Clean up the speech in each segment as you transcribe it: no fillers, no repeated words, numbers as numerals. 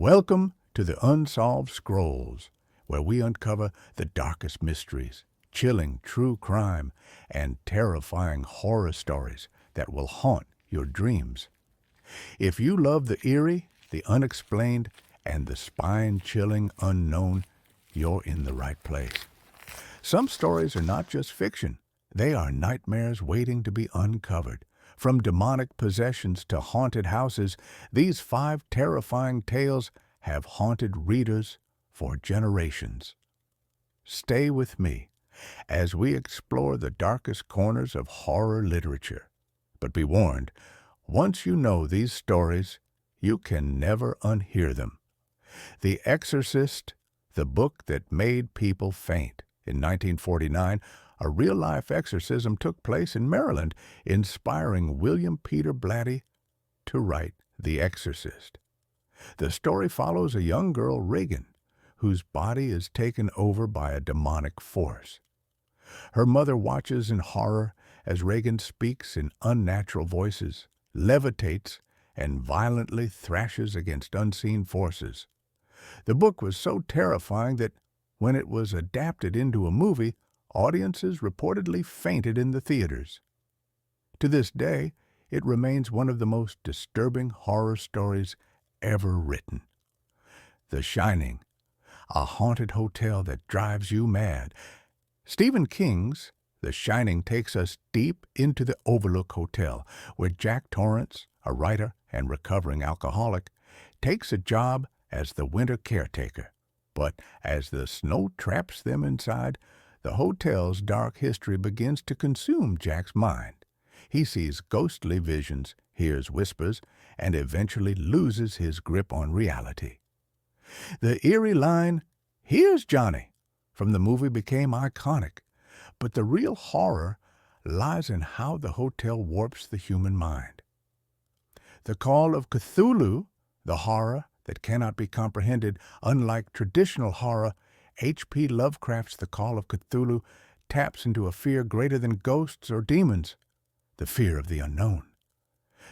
Welcome to the Unsolved Scrolls, where we uncover the darkest mysteries, chilling true crime, and terrifying horror stories that will haunt your dreams. If you love the eerie, the unexplained, and the spine-chilling unknown, you're in the right place. Some stories are not just fiction. They are nightmares waiting to be uncovered. From demonic possessions to haunted houses, these 5 terrifying tales have haunted readers for generations. Stay with me as we explore the darkest corners of horror literature. But be warned, once you know these stories, you can never unhear them. The Exorcist, the book that made people faint. In 1949, a real-life exorcism took place in Maryland, inspiring William Peter Blatty to write The Exorcist. The story follows a young girl, Regan, whose body is taken over by a demonic force. Her mother watches in horror as Regan speaks in unnatural voices, levitates, and violently thrashes against unseen forces. The book was so terrifying that when it was adapted into a movie, audiences reportedly fainted in the theaters. To this day, it remains one of the most disturbing horror stories ever written. The Shining, a haunted hotel that drives you mad. Stephen King's The Shining takes us deep into the Overlook Hotel, where Jack Torrance, a writer and recovering alcoholic, takes a job as the winter caretaker. But as the snow traps them inside, the hotel's dark history begins to consume Jack's mind. He sees ghostly visions, hears whispers, and eventually loses his grip on reality. The eerie line, "Here's Johnny," from the movie became iconic, but the real horror lies in how the hotel warps the human mind. The Call of Cthulhu, the horror that cannot be comprehended. Unlike traditional horror, H.P. Lovecraft's The Call of Cthulhu taps into a fear greater than ghosts or demons, the fear of the unknown.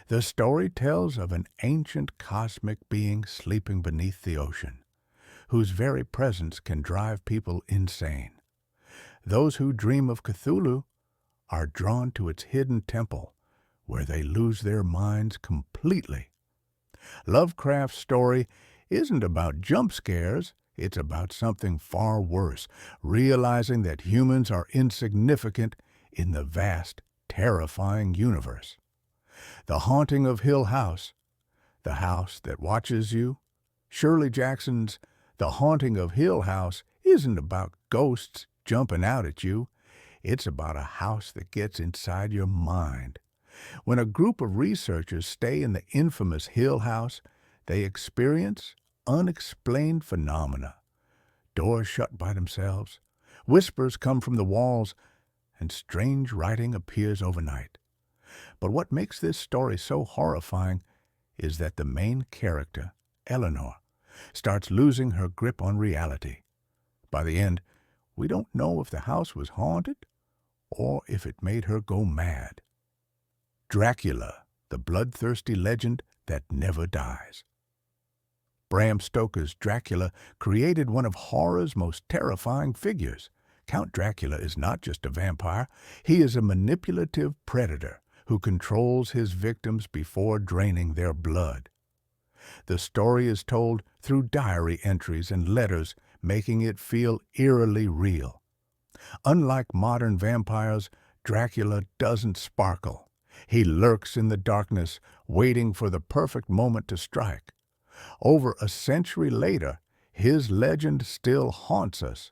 The story tells of an ancient cosmic being sleeping beneath the ocean, whose very presence can drive people insane. Those who dream of Cthulhu are drawn to its hidden temple, where they lose their minds completely. Lovecraft's story isn't about jump scares, it's about something far worse, realizing that humans are insignificant in the vast, terrifying universe. The Haunting of Hill House, the house that watches you. Shirley Jackson's The Haunting of Hill House isn't about ghosts jumping out at you. It's about a house that gets inside your mind. When a group of researchers stay in the infamous Hill House, they experience unexplained phenomena. Doors shut by themselves, whispers come from the walls, and strange writing appears overnight. But what makes this story so horrifying is that the main character, Eleanor, starts losing her grip on reality. By the end, we don't know if the house was haunted or if it made her go mad. Dracula, the bloodthirsty legend that never dies. Bram Stoker's Dracula created one of horror's most terrifying figures. Count Dracula is not just a vampire, he is a manipulative predator who controls his victims before draining their blood. The story is told through diary entries and letters, making it feel eerily real. Unlike modern vampires, Dracula doesn't sparkle. He lurks in the darkness, waiting for the perfect moment to strike. Over a century later, his legend still haunts us,